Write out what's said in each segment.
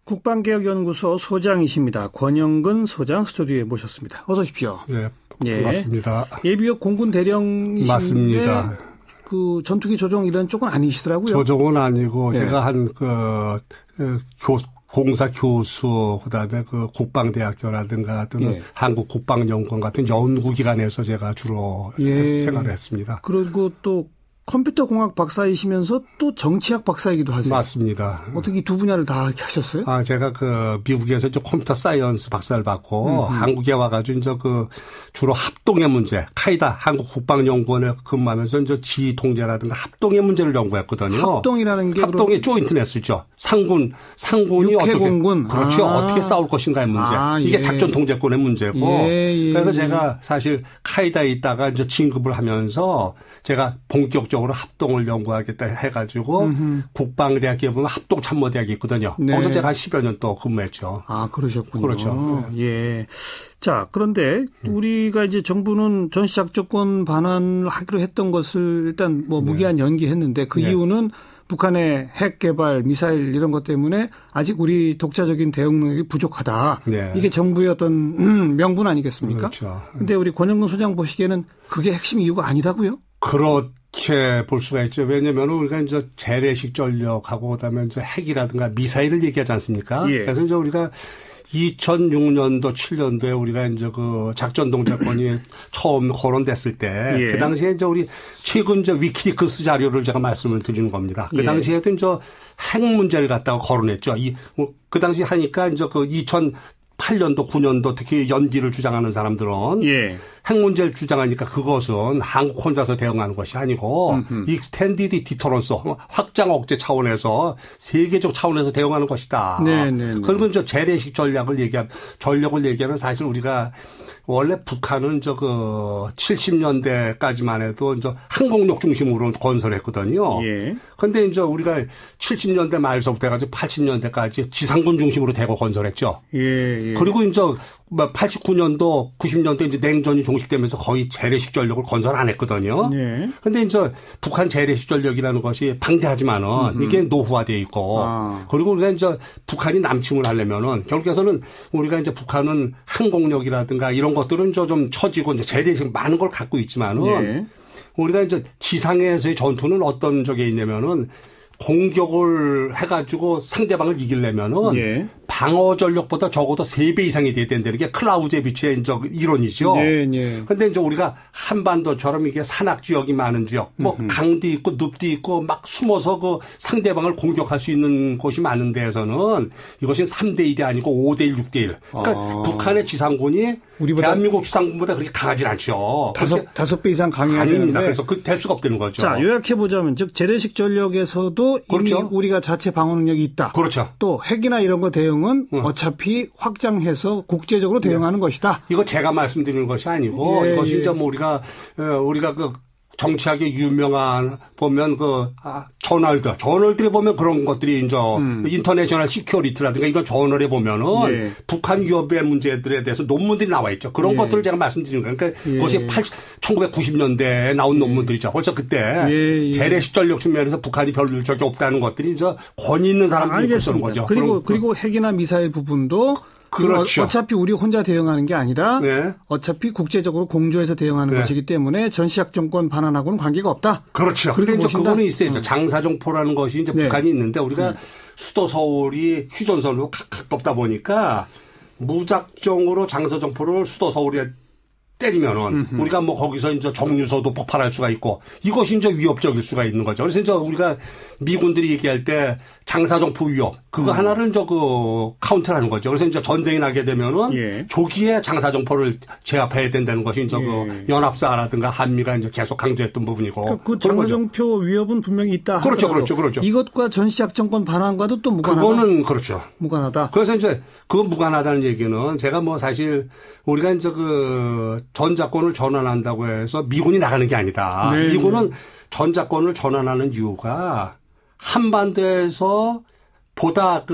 국방개혁연구소 소장이십니다. 권영근 소장 스튜디오에 모셨습니다. 어서 오십시오. 네, 반갑습니다. 예비역 공군 대령이신데 맞습니다. 그 전투기 조종 이런 쪽은 아니시더라고요. 조종은 아니고 네. 제가 한 공사 교수 그다음에 그 국방대학교라든가 또는 예. 한국국방연구원 같은 연구기관에서 제가 주로 생활을 했습니다. 그리고 또 컴퓨터공학 박사이시면서 또 정치학 박사이기도 하세요. 맞습니다. 어떻게 두 분야를 다 하셨어요? 제가 미국에서 이제 컴퓨터 사이언스 박사를 받고 한국에 와가지고 이제 주로 합동의 문제, 카이다 한국국방연구원에 근무하면서 이제 지휘통제라든가 합동의 문제를 연구했거든요. 합동이라는 게 합동의 조인트넷 쓰죠. 상군이 육해공군. 그렇죠. 어떻게 싸울 것인가의 문제. 이게 작전 통제권의 문제고. 그래서 제가 사실 카이다에 있다가 이제 진급을 하면서 제가 본격적으로 합동을 연구하겠다 해가지고 국방대학교에 보면 합동참모대학이 있거든요. 네. 거기서 제가 한 10여 년 또 근무했죠. 그러셨군요. 그렇죠. 네. 예. 자, 그런데 우리가 이제 정부는 전시작전권 반환을 하기로 했던 것을 일단 무기한 연기했는데 그 이유는 북한의 핵 개발, 미사일 이런 것 때문에 아직 우리 독자적인 대응 능력이 부족하다. 네. 이게 정부의 어떤 명분 아니겠습니까? 그렇죠. 근데 우리 권영근 소장 보시기에는 그게 핵심 이유가 아니다고요? 그렇게 볼 수가 있죠. 왜냐면 우리가 이제 재래식 전력하고 그다음에 이제 핵이라든가 미사일을 얘기하지 않습니까? 예. 그래서 이제 우리가 2006년도, 7년도에 우리가 이제 그 작전 동작권이 처음 거론됐을 때, 그 당시에 이제 우리 최근 위키리크스 자료를 제가 말씀을 드리는 겁니다. 그 당시에도 이제 핵 문제를 갖다가 거론했죠. 그 당시 하니까 이제 2008년도, 9년도 특히 연기를 주장하는 사람들은 핵 문제를 주장하니까 그것은 한국 혼자서 대응하는 것이 아니고 익스텐디드 디터런스 확장 억제 차원에서 세계적 차원에서 대응하는 것이다. 그리고 이제 재래식 전력을 얘기하면 사실 우리가 원래 북한은 70년대까지만 해도 이제 항공력 중심으로 건설했거든요. 그런데 이제 우리가 70년대 말서부터 해가지고 80년대까지 지상군 중심으로 대거 건설했죠. 그리고 이제 89년도, 90년대 이제 냉전이 종식되면서 거의 재래식 전력을 건설 안 했거든요. 그런데 이제 북한 재래식 전력이라는 것이 방대하지만은 이게 노후화되어 있고, 그리고 우리가 이제 북한이 남침을 하려면은 결국에서는 우리가 이제 북한은 항공력이라든가 이런 것들은 좀 처지고 이제 재래식 많은 걸 갖고 있지만은 우리가 이제 지상에서의 전투는 어떤 적에 있냐면은 공격을 해가지고 상대방을 이기려면은 방어 전력보다 적어도 3배 이상이 돼야 된다는 게 클라우제비치의 이론이죠. 그런데 이제 우리가 한반도처럼 이게 산악 지역이 많은 지역, 강도 있고 늪도 있고 막 숨어서 그 상대방을 공격할 수 있는 곳이 많은 데에서는 이것이 3대1이 아니고 5대1, 6대1. 그러니까 북한의 지상군이 대한민국 지상군보다 그렇게 강하진 않죠. 다섯 배 이상 강해야 되는데. 아닙니다. 그래서 될 수가 없다는 거죠. 자, 요약해보자면 즉 재래식 전력에서도 이미 우리가 자체 방어 능력이 있다. 또 핵이나 이런 거 대응은 어차피 확장해서 국제적으로 대응하는 것이다. 이거 제가 말씀드리는 것이 아니고 이것이 이제 우리가 정치학에 유명한 보면 저널들에 보면 그런 것들이 이제 인터내셔널 시큐리티라든가 이런 저널에 보면은 북한 위협의 문제들에 대해서 논문들이 나와 있죠. 그런 것들을 제가 말씀드리는 거예요. 그러니까 그것이 1990년대에 나온 논문들이죠. 벌써 그때 재래식 전력 측면에서 북한이 별 적이 없다는 것들이 이제 권위 있는 사람들이 그러는 거죠. 그리고 핵이나 미사일 부분도 그렇죠. 어차피 우리 혼자 대응하는 게 아니라 어차피 국제적으로 공조해서 대응하는 것이기 때문에 전시작전권 반환하고는 관계가 없다. 그렇죠. 그런데 이제 그거는 있어요. 장사정포라는 것이 이제 북한이 있는데 우리가 수도 서울이 휴전선으로 가깝다 보니까 무작정으로 장사정포를 수도 서울에 때리면은 우리가 거기서 이제 정유소도 폭발할 수가 있고 이것이 이제 위협적일 수가 있는 거죠. 그래서 이제 우리가 미군들이 얘기할 때 장사정포 위협 그거 하나를 이제 카운트를 하는 거죠. 그래서 이제 전쟁이 나게 되면은 조기에 장사정포를 제압해야 된다는 것이 이제 연합사라든가 한미가 이제 계속 강조했던 부분이고. 그 장사정포 위협은 분명히 있다. 그렇죠. 이것과 전시작전권 반환과도 또 무관하다. 그거는 그렇죠. 무관하다. 그래서 이제 그 무관하다는 얘기는 제가 사실 우리가 이제 전자권을 전환한다고 해서 미군이 나가는 게 아니다. 미군은 전자권을 전환하는 이유가 한반도에서 보다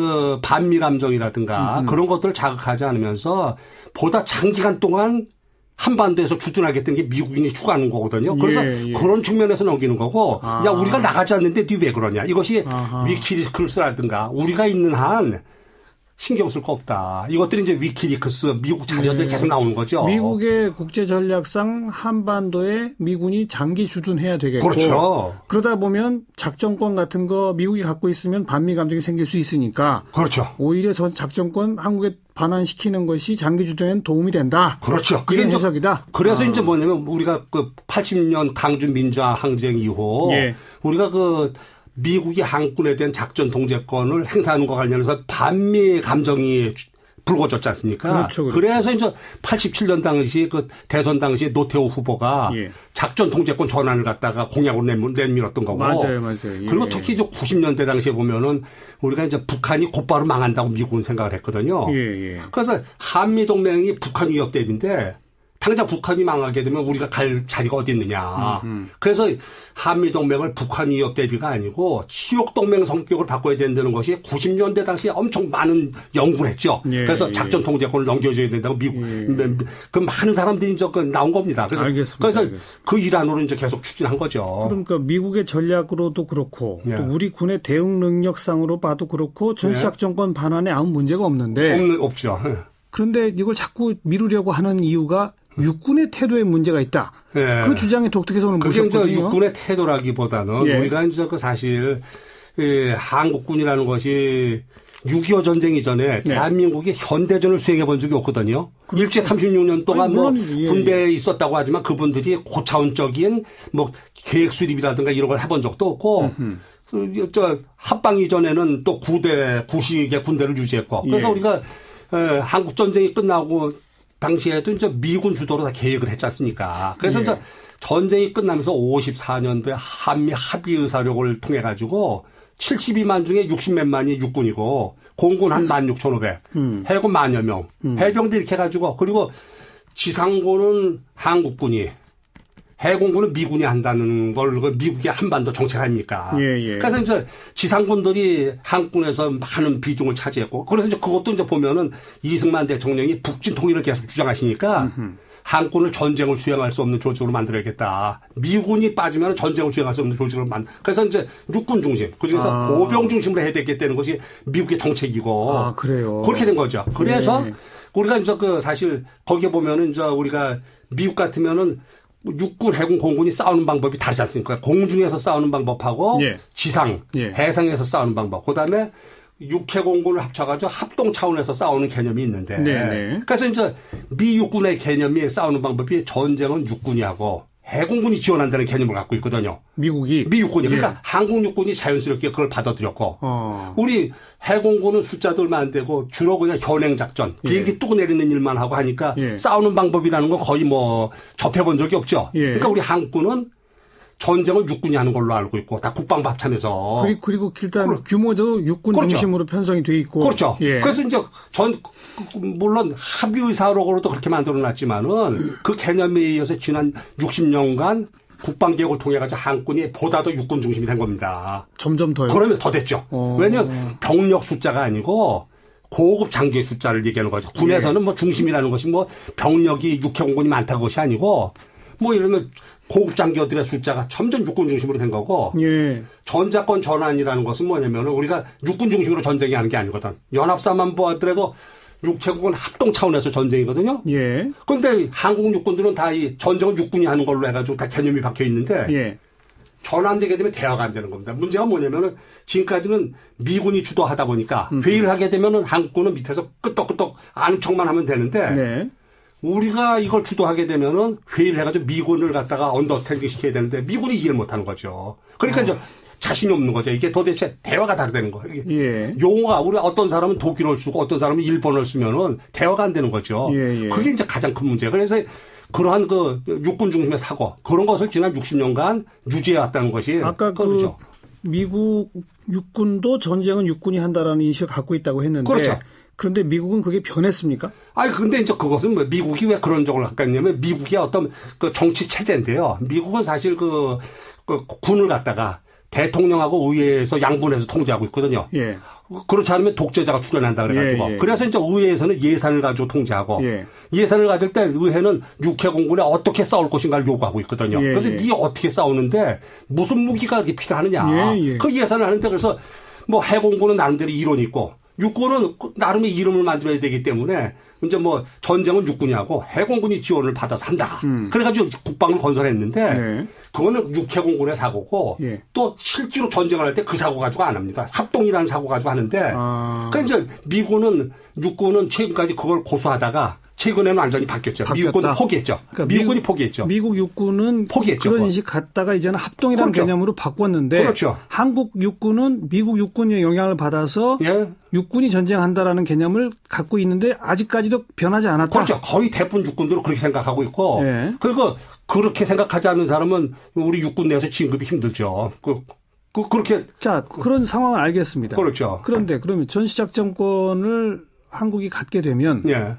반미 감정이라든가 그런 것들을 자극하지 않으면서 보다 장기간 동안 한반도에서 주둔하겠다는 게 미국인이 추구하는 거거든요. 그래서 그런 측면에서 넘기는 거고 야 우리가 나가지 않는데 니 왜 그러냐. 이것이 위키리크스라든가 우리가 있는 한 신경 쓸 거 없다. 이것들이 이제 위키리크스 미국 자료들이 계속 나오는 거죠. 미국의 국제 전략상 한반도에 미군이 장기 주둔해야 되겠고. 그렇죠. 그러다 보면 작전권 같은 거 미국이 갖고 있으면 반미 감정이 생길 수 있으니까. 그렇죠. 오히려 전 작전권 한국에 반환시키는 것이 장기 주둔에는 도움이 된다. 그렇죠. 그게 해석이다. 그래서 이제 뭐냐면 우리가 그 80년 강주 민주화 항쟁 이후 우리가 그 미국이 한국군에 대한 작전 통제권을 행사하는 것과 관련해서 반미 감정이 불거졌지 않습니까? 그렇죠, 그렇죠. 그래서 이제 87년 당시 그 대선 당시 노태우 후보가 작전 통제권 전환을 갖다가 공약으로 내밀었던 거고. 맞아요. 그리고 특히 이제 90년대 당시에 보면은 우리가 이제 북한이 곧바로 망한다고 미국은 생각을 했거든요. 그래서 한미 동맹이 북한 위협 대비인데 당장 북한이 망하게 되면 우리가 갈 자리가 어디 있느냐. 그래서 한미동맹을 북한 위협 대비가 아니고 치욕동맹 성격을 바꿔야 된다는 것이 90년대 당시에 엄청 많은 연구를 했죠. 그래서 작전 통제권을 넘겨줘야 된다고 미국, 그 많은 사람들이 이제 나온 겁니다. 그래서, 그래서 그 일환으로 이제 계속 추진한 거죠. 그러니까 미국의 전략으로도 그렇고 또 우리 군의 대응 능력상으로 봐도 그렇고 전시작전권 반환에 아무 문제가 없는데. 없죠. 그런데 이걸 자꾸 미루려고 하는 이유가 육군의 태도에 문제가 있다. 그 주장에 독특해서 오늘 그게 보셨거든요. 이제 육군의 태도라기보다는 우리가 이제 그 사실 한국군이라는 것이 6.25 전쟁 이전에 대한민국이 현대전을 수행해 본 적이 없거든요. 일제 36년 동안 군대에 있었다고 하지만 그분들이 고차원적인 뭐 계획 수립이라든가 이런 걸 해본 적도 없고 저 합방 이전에는 또 구식의 군대를 유지했고 그래서 우리가 한국 전쟁이 끝나고 당시에도 이제 미군 주도로 다 계획을 했지 않습니까? 그래서 이제 전쟁이 끝나면서 54년도에 한미 합의 의사록을 통해 가지고 72만 중에 60몇만이 육군이고 공군 한 16,500, 해군 10,000여 명, 해병대 이렇게 해가지고 그리고 지상군은 한국군이 해공군은 미군이 한다는 걸 미국이 한반도 정책 아닙니까? 그래서 이제 지상군들이 한국군에서 많은 비중을 차지했고, 그래서 이제 그것도 이제 보면은 이승만 대통령이 북진 통일을 계속 주장하시니까 한국군을 전쟁을 수행할 수 없는 조직으로 만들어야겠다. 미군이 빠지면 전쟁을 수행할 수 없는 조직으로 그래서 이제 육군 중심, 그중에서 보병 중심으로 해야 되겠다는 것이 미국의 정책이고. 아, 그래요. 그렇게 된 거죠. 그래서 우리가 이제 그 사실 거기에 보면은 이제 우리가 미국 같으면은 육군, 해군, 공군이 싸우는 방법이 다르지 않습니까? 공중에서 싸우는 방법하고 지상, 해상에서 싸우는 방법. 그다음에 육해공군을 합쳐가지고 합동 차원에서 싸우는 개념이 있는데 그래서 이제 미 육군의 개념이 싸우는 방법이 전쟁은 육군이 하고 해공군이 지원한다는 개념을 갖고 있거든요. 미 육군이. 그러니까 한국 육군이 자연스럽게 그걸 받아들였고 우리 해공군은 숫자도 얼마 안 되고 주로 그냥 현행작전 비행기 뜨고 내리는 일만 하고 하니까 싸우는 방법이라는 건 거의 뭐 접해본 적이 없죠. 그러니까 우리 한국군은 전쟁을 육군이 하는 걸로 알고 있고 다 국방부 합참에서 그리고 일단 규모도 육군 중심으로 편성이 돼 있고 그렇죠. 그래서 이제 물론 합의 의사록으로도 그렇게 만들어놨지만은 그 개념에 의해서 지난 60년간 국방개혁을 통해 가지고 한국군이 보다도 육군 중심이 된 겁니다. 점점 더요. 그러면 더 됐죠. 왜냐하면 병력 숫자가 아니고 고급 장교의 숫자를 얘기하는 거죠. 군에서는 뭐 중심이라는 것이 뭐 병력이 육해공군이 많다는 것이 아니고 뭐 이러면 고급 장교들의 숫자가 점점 육군 중심으로 된 거고 전자권 전환이라는 것은 뭐냐면 우리가 육군 중심으로 전쟁이 하는 게 아니거든. 연합사만 보았더라도 육해공군 합동 차원에서 전쟁이거든요. 그런데 한국 육군들은 다 이 전쟁을 육군이 하는 걸로 해가지고 다 개념이 박혀 있는데 전환되게 되면 대화가 안 되는 겁니다. 문제가 뭐냐면은 지금까지는 미군이 주도하다 보니까 회의를 하게 되면은 한국군은 밑에서 끄떡끄떡 아는 척만 하면 되는데 우리가 이걸 주도하게 되면은 회의를 해가지고 미군을 갖다가 언더스탠딩 시켜야 되는데 미군이 이해를 못하는 거죠. 그러니까 이제 자신이 없는 거죠. 이게 도대체 대화가 다르다는 거예요. 용어가 우리 어떤 사람은 독일어를 쓰고 어떤 사람은 일본어를 쓰면은 대화가 안 되는 거죠. 그게 이제 가장 큰 문제예요. 그래서 그러한 그 육군 중심의 사고 그런 것을 지난 60년간 유지해 왔다는 것이 아까 그 미국 육군도 전쟁은 육군이 한다라는 인식을 갖고 있다고 했는데 그런데 미국은 그게 변했습니까? 근데 이제 그것은 뭐 미국이 왜 그런 적을 갖고 있냐면 미국의 어떤 그 정치 체제인데요. 미국은 사실 그 군을 갖다가 대통령하고 의회에서 양분해서 통제하고 있거든요. 그렇지 않으면 독재자가 출연한다 그래가지고. 그래서 이제 의회에서는 예산을 가지고 통제하고 예산을 가질 때 의회는 육해공군에 어떻게 싸울 것인가를 요구하고 있거든요. 그래서 네 어떻게 싸우는데 무슨 무기가 이렇게 필요하느냐. 그 예산을 하는데 그래서 뭐 해공군은 나름대로 이론이 있고 육군은 나름의 이름을 만들어야 되기 때문에 이제 뭐 전쟁은 육군이하고 해공군이 지원을 받아서 한다. 그래가지고 국방을 건설했는데 네. 그거는 육해공군의 사고고 예. 또 실제로 전쟁을 할 때 그 사고 가지고 안 합니다. 합동이라는 사고 가지고 하는데 그러니까 이제 미군은 육군은 최근까지 그걸 고수하다가 최근에는 완전히 바뀌었죠. 미국은 포기했죠. 그러니까 미국이 포기했죠. 미국 육군은 포기했죠. 그런 인식 갖다가 이제는 합동이라는 그렇죠. 개념으로 바꿨는데 그렇죠. 한국 육군은 미국 육군의 영향을 받아서 예. 육군이 전쟁한다라는 개념을 갖고 있는데 아직까지도 변하지 않았다. 그렇죠. 거의 대부분 육군들은 그렇게 생각하고 있고 예. 그리고 그렇게 생각하지 않는 사람은 우리 육군 내에서 진급이 힘들죠. 그렇게. 자, 그런 상황을 알겠습니다. 그렇죠. 그런데 그러면 전시작전권을 한국이 갖게 되면 예.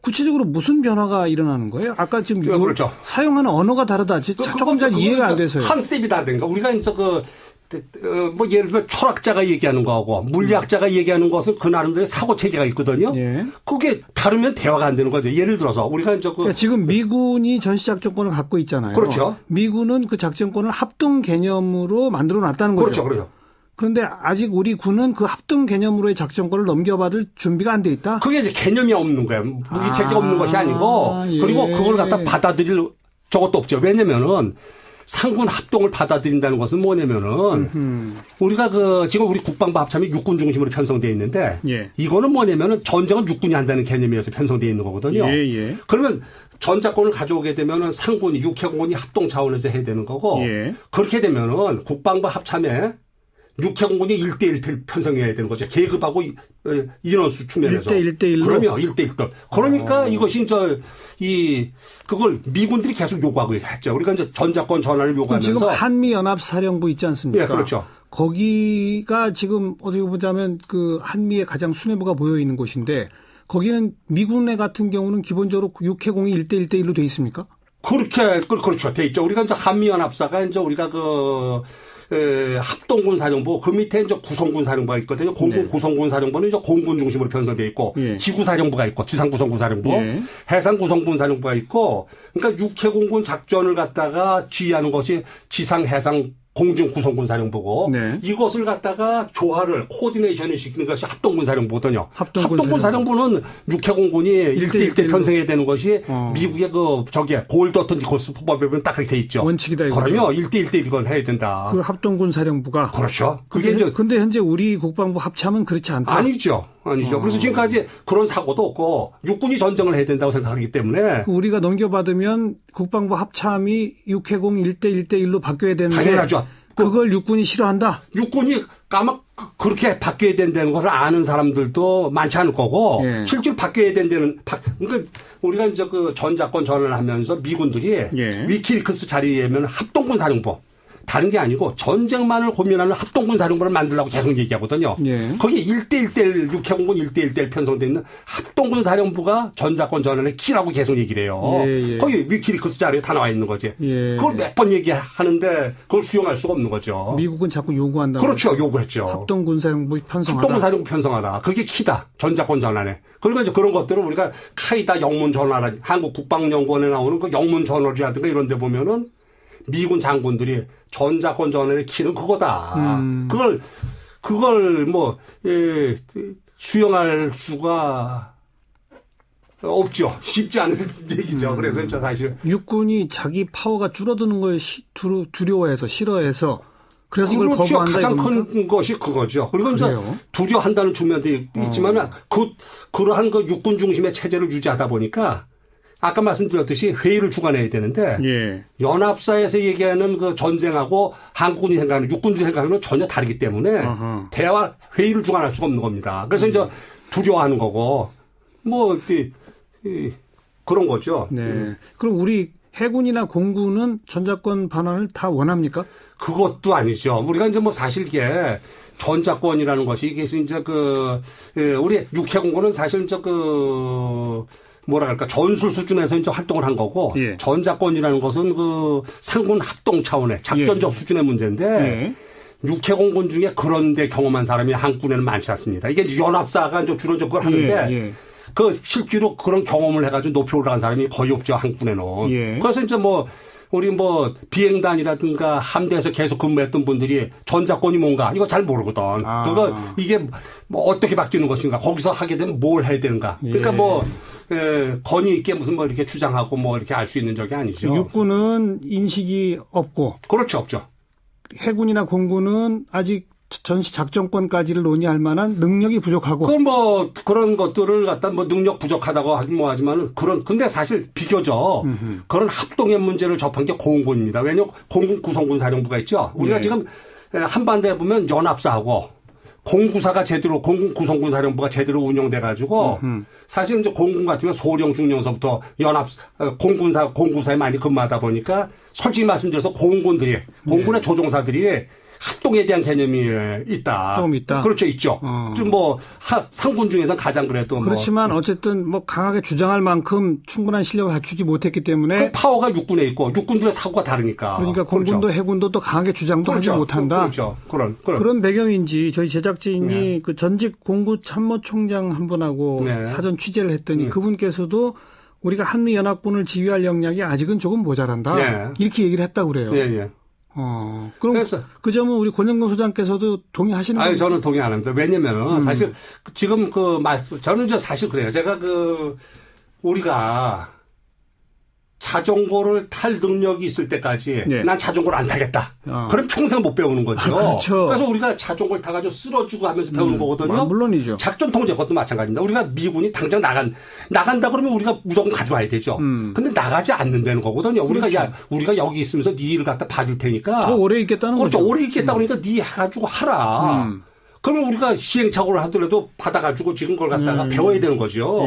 구체적으로 무슨 변화가 일어나는 거예요? 아까 지금 그렇죠. 사용하는 언어가 다르다. 조금 잘 이해가 안 돼서요. 컨셉이 다르다든가. 우리가 이제 뭐 예를 들면 철학자가 얘기하는 거하고 물리학자가 얘기하는 것은 그 나름대로 사고 체계가 있거든요. 예. 그게 다르면 대화가 안 되는 거죠. 예를 들어서 우리가 이제 그러니까 지금 미군이 전시작전권을 갖고 있잖아요. 그렇죠. 미군은 그 작전권을 합동 개념으로 만들어 놨다는 거죠. 그렇죠. 그렇죠. 그런데 아직 우리 군은 그 합동 개념으로의 작전권을 넘겨받을 준비가 안 돼 있다? 그게 이제 개념이 없는 거예요. 무기체계가 없는 것이 아니고 예. 그리고 그걸 갖다 받아들일 저것도 없죠. 왜냐면은 상군 합동을 받아들인다는 것은 뭐냐면은 우리가 지금 우리 국방부 합참이 육군 중심으로 편성되어 있는데 예. 이거는 뭐냐면은 전쟁은 육군이 한다는 개념에서 편성되어 있는 거거든요. 예. 그러면 전작권을 가져오게 되면은 상군이 육해공군이 합동 차원에서 해야 되는 거고 예. 그렇게 되면은 국방부 합참에 육해공군이 1대1 편성해야 되는 거죠. 계급하고 인원수 측면에서. 1대1로? 그럼요. 1대1로. 그러니까 이것이 그걸 미군들이 계속 요구하고 했죠. 우리가 이제 전작권 전환을 요구하면서. 지금 한미연합사령부 있지 않습니까? 네, 그렇죠. 거기가 지금 어떻게 보자면 그 한미의 가장 수뇌부가 모여 있는 곳인데 거기는 미군의 같은 경우는 기본적으로 육해공이 1대1로 돼 있습니까? 그렇죠. 돼 있죠. 우리가 이제 한미연합사가 이제 우리가 합동군 사령부 그 밑에 이제 구성군 사령부가 있거든요. 공군 네. 구성군 사령부는 이제 공군 중심으로 편성되어 있고 예. 지구 사령부가 있고 지상 구성군 사령부, 예. 해상 구성군 사령부가 있고 그러니까 육해공군 작전을 갖다가 지휘하는 것이 지상 해상 공중 구성군 사령부고 네. 이것을 갖다가 조화를 코디네이션을 시키는 것이 합동군 사령부거든요. 합동군 사령부는 육해공군이 1대1 편성해야 되는 것이 미국의 골더턴 고스법에 보면 딱 그렇게 돼 있죠. 원칙이다 이거죠. 그러면 1대1 이건 해야 된다. 그 합동군 사령부가 그렇죠. 근데 현재 우리 국방부 합참은 그렇지 않다. 아니죠. 그래서 지금까지 그런 사고도 없고 육군이 전쟁을 해야 된다고 생각하기 때문에 우리가 넘겨받으면 국방부 합참이 육해공 1대1로 바뀌어야 되는데 당연하죠. 그걸 육군이 싫어한다. 육군이 그렇게 바뀌어야 된다는 것을 아는 사람들도 많지 않을 거고 예. 실제로 바뀌어야 된다는 그러니까 우리가 이제 그 전작권 전환을 하면서 미군들이 예. 위키리크스 자리에면 합동군 사령부 다른 게 아니고 전쟁만을 고민하는 합동군 사령부를 만들려고 계속 얘기하거든요. 예. 거기에 1대1 육해공군 1대1 편성되어 있는 합동군 사령부가 전작권 전환의 키라고 계속 얘기를 해요. 예. 거기 위키리크스 자리에 다 나와 있는 거지. 예. 그걸 몇 번 얘기하는데 그걸 수용할 수가 없는 거죠. 미국은 자꾸 요구한다고. 그렇죠. 요구했죠. 합동군 사령부 편성하다. 합동군 사령부 편성하다. 그게 키다. 전작권 전환에. 그리고 이제 그런 것들은 우리가 카이다 영문 전환, 한국국방연구원에 나오는 그 영문 전월이라든가 이런 데 보면은 미군 장군들이 전작권 전환의 키는 그거다. 그걸 수용할 수가 없죠. 쉽지 않은 얘기죠. 그래서 저 사실 육군이 자기 파워가 줄어드는 걸 두려워해서 싫어해서 그래서 그걸 그렇죠. 거부한다. 가장 큰 것이 그거죠. 그리고 이제 두려워한다는 측면도 있지만 그러한 그 육군 중심의 체제를 유지하다 보니까. 아까 말씀드렸듯이 회의를 주관해야 되는데 예. 연합사에서 얘기하는 그 전쟁하고 한국군이 생각하는 육군들이 생각하는 건 전혀 다르기 때문에 대화 회의를 주관할 수가 없는 겁니다. 그래서 이제 두려워하는 거고 그런 거죠. 네. 그럼 우리 해군이나 공군은 전작권 반환을 다 원합니까? 그것도 아니죠. 우리가 이제 사실 이게 전작권이라는 것이 이게 이제 우리 육해공군은 사실 이제 전술 수준에서 이제 활동을 한 거고, 예. 전작권이라는 것은 상군 합동 차원의 작전적 예. 수준의 문제인데, 예. 육해공군 중에 그런 데 경험한 사람이 한국군에는 많지 않습니다. 이게 연합사가 주로 그걸 하는데, 예. 실제로 그런 경험을 해가지고 높이 올라간 사람이 거의 없죠, 한국군에는. 예. 그래서 이제 우리 뭐 비행단이라든가 함대에서 계속 근무했던 분들이 전자권이 뭔가 이거 잘 모르거든. 그거 이게 뭐 어떻게 바뀌는 것인가, 거기서 하게 되면 뭘 해야 되는가. 그러니까 뭐 권위 있게 무슨 뭐 이렇게 주장하고 뭐 이렇게 알 수 있는 적이 아니죠. 육군은 인식이 없고. 그렇죠, 없죠. 해군이나 공군은 아직 전시 작전권까지를 논의할 만한 능력이 부족하고. 그건 뭐 그런 것들을 갖다 뭐 능력 부족하다고 하긴 뭐 하지만은 근데 사실 비교적 그런 합동의 문제를 접한 게 공군입니다. 왜냐면 공군 구성군 사령부가 있죠. 우리가 지금 한반도에 보면 연합사하고 공구사가 제대로 공군 구성군 사령부가 제대로 운영돼 가지고 사실 이제 공군 같으면 소령 중령서부터 공구사에 많이 근무하다 보니까 솔직히 말씀드려서 공군의 조종사들이 합동에 대한 개념이 있다. 좀 있다. 그렇죠, 있죠. 좀 뭐 상군 중에서 가장 그래도 그렇지만 어쨌든 뭐 강하게 주장할 만큼 충분한 실력을 갖추지 못했기 때문에 그 파워가 육군에 있고 육군들의 사고가 다르니까. 그러니까 공군도 그렇죠. 해군도 또 강하게 주장도 하지 못한다. 그렇죠. 그런 배경인지 저희 제작진이 그 전직 공군 참모총장 한 분하고 사전 취재를 했더니 그분께서도 우리가 한미연합군을 지휘할 역량이 아직은 조금 모자란다. 이렇게 얘기를 했다고 그래요. 그럼 그래서 그 점은 우리 권영동 소장께서도 동의하시는 거예요? 저는 동의 안 합니다. 왜냐면은 사실 지금 저는 사실 그래요. 제가 우리가 자전거를 탈 능력이 있을 때까지 난 자전거를 안 타겠다. 그럼 평생 못 배우는 거죠. 그렇죠. 그래서 우리가 자전거를 타가지고 쓰러지고 하면서 배우는 거거든요. 물론이죠. 작전 통제 것도 마찬가지입니다. 우리가 미군이 당장 나간다 그러면 우리가 무조건 가져와야 되죠. 근데 나가지 않는다는 거거든요. 그렇죠. 우리가 여기 있으면서 네 일을 갖다 봐줄 테니까. 더 오래 있겠다는 거죠. 거죠. 오래 있겠다 그러니까 네 해가지고 하라. 그러면 우리가 시행착오를 하더라도 받아가지고 지금 그걸 갖다가 배워야 되는 거죠.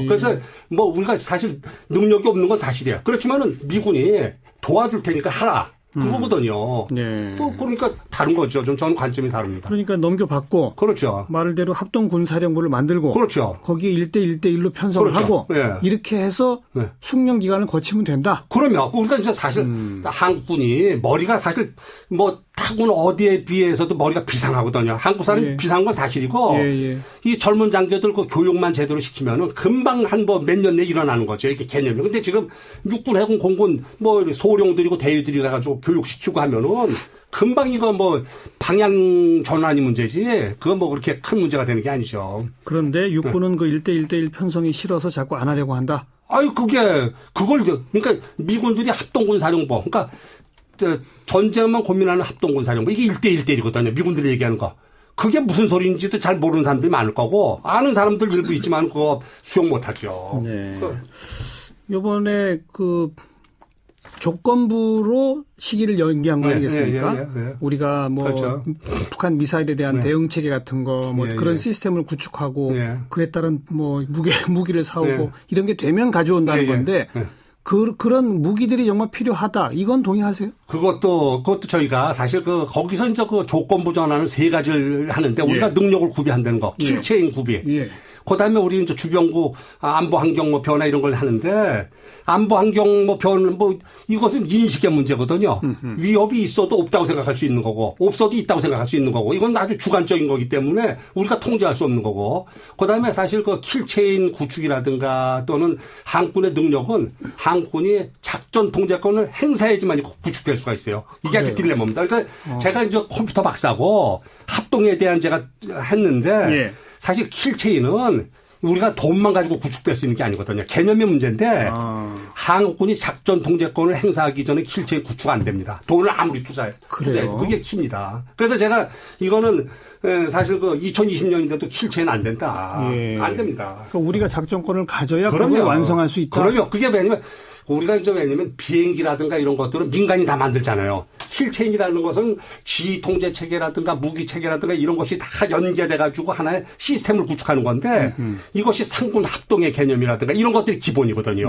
그래서 뭐 우리가 사실 능력이 없는 건 사실이에요. 그렇지만은 미군이 도와줄 테니까 하라. 그거거든요. 그러니까 다른 거죠. 저는 관점이 다릅니다. 그러니까 넘겨받고. 그렇죠. 말대로 합동군사령부를 만들고. 그렇죠. 거기에 1대1대1로 편성을 하고. 이렇게 해서 숙련 기간을 거치면 된다. 그러면 우리가 이제 사실 한국군이 머리가 사실 뭐 타군 어디에 비해서도 머리가 비상하거든요. 한국 사람이 비상한 건 사실이고 이 젊은 장교들 그 교육만 제대로 시키면은 금방 한 몇 년 내에 일어나는 거죠. 이렇게 개념이. 근데 지금 육군, 해군, 공군 뭐 소령들이고 대위들이 가지고 교육시키고 하면은 금방 이거 뭐 방향 전환이 문제지 그건 뭐 그렇게 큰 문제가 되는 게 아니죠. 그런데 육군은 그 1대1대1 편성이 싫어서 자꾸 안 하려고 한다. 그러니까 미군들이 합동군 사령부 그러니까 전쟁만 고민하는 합동군 사령부 이게 1대1대1이거든요. 미군들이 얘기하는 거. 그게 무슨 소리인지도 잘 모르는 사람들이 많을 거고 아는 사람들 일부 있지만 그거 수용 못하죠. 이번에 조건부로 시기를 연기한 거 아니겠습니까? 우리가 뭐 그렇죠. 북한 미사일에 대한 대응 체계 같은 거 뭐 그런 시스템을 구축하고 그에 따른 뭐 무기를 사오고 이런 게 되면 가져온다는 건데 그런 무기들이 정말 필요하다. 이건 동의하세요? 그것도 저희가 사실 거기서 이제 조건부 전환을 3가지를 하는데 우리가 능력을 구비한다는 거, 킬체인 구비. 그다음에 우리 이제 주변국 안보 환경 뭐 변화 이런 걸 하는데 안보 환경 뭐 변화 뭐 이것은 인식의 문제거든요. 위협이 있어도 없다고 생각할 수 있는 거고 없어도 있다고 생각할 수 있는 거고 이건 아주 주관적인 거기 때문에 우리가 통제할 수 없는 거고 그다음에 사실 킬체인 구축이라든가 또는 한군의 능력은 한군이 작전 통제권을 행사해야지만 구축될 수가 있어요. 이게 아주 딜레마입니다. 그러니까 제가 이제 컴퓨터 박사고 합동에 대한 제가 했는데 사실 킬체인은 우리가 돈만 가지고 구축될 수 있는 게 아니거든요. 개념의 문제인데 한국군이 작전 통제권을 행사하기 전에 킬체인 구축 안 됩니다. 돈을 아무리 투자해도 그게 키입니다. 그래서 제가 이거는 사실 2020년인데도 킬체인 안 된다. 안 됩니다. 그러니까 우리가 작전권을 가져야 그걸 완성할 수 있다. 그러면 그게 왜냐면 우리가 왜냐면 비행기라든가 이런 것들은 민간이 다 만들잖아요. 킬체인이라는 것은 지휘 통제 체계라든가 무기 체계라든가 이런 것이 다 연계돼 가지고 하나의 시스템을 구축하는 건데 이것이 상군 합동의 개념이라든가 이런 것들이 기본이거든요.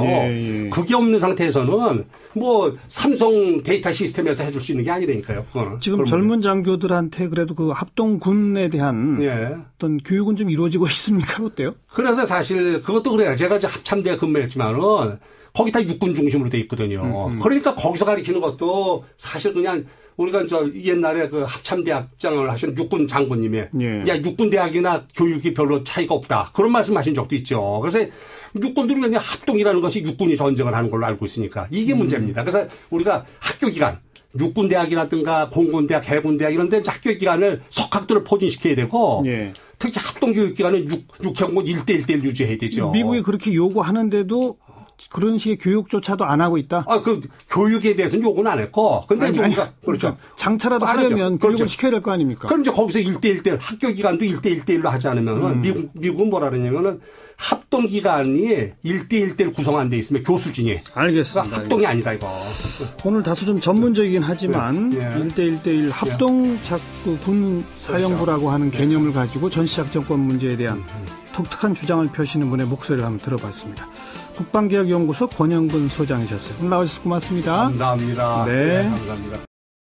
그게 없는 상태에서는 뭐 삼성 데이터 시스템에서 해줄 수 있는 게 아니라니까요. 그거는. 지금 젊은 장교들한테 그래도 그 합동군에 대한 어떤 교육은 좀 이루어지고 있습니까? 어때요? 그래서 사실 그것도 그래요. 제가 이제 합참대에 근무했지만은 거기 다 육군 중심으로 돼 있거든요. 그러니까 거기서 가르치는 것도 사실 그냥 우리가 옛날에 그 합참대학장을 하신 육군 장군님이 예. 야 육군대학이나 교육이 별로 차이가 없다 그런 말씀하신 적도 있죠. 그래서 육군들은 그냥 합동이라는 것이 육군이 전쟁을 하는 걸로 알고 있으니까 이게 문제입니다. 그래서 우리가 학교 기간 육군대학이라든가 공군대학, 해군대학 이런 데 학교 기간을 석학들을 포진시켜야 되고 예. 특히 합동교육기관은 육형군 1대1대1 유지해야 되죠. 미국이 그렇게 요구하는데도 그런 식의 교육조차도 안 하고 있다? 그 교육에 대해서는 요구는 안 했고. 근데 아니, 우리가, 그렇죠. 장차라도 하려면 교육을 그렇죠. 시켜야 될 거 아닙니까? 그럼 이제 거기서 1대1대1 학교 기간도 1대1대1로 하지 않으면 미국은 뭐라 그러냐면은 합동기관이 1대1대1 구성 안 돼 있으면 교수진이. 알겠습니다. 그러니까 합동이 아니다, 이거. 오늘 다소 좀 전문적이긴 하지만 네. 1대1대1 합동 군 사령부라고 하는 개념을 가지고 전시작전권 문제에 대한 독특한 주장을 펴시는 분의 목소리를 한번 들어봤습니다. 국방개혁연구소 권영근 소장이셨어요. 오늘 나와주셔서 고맙습니다. 감사합니다. 네. 감사합니다.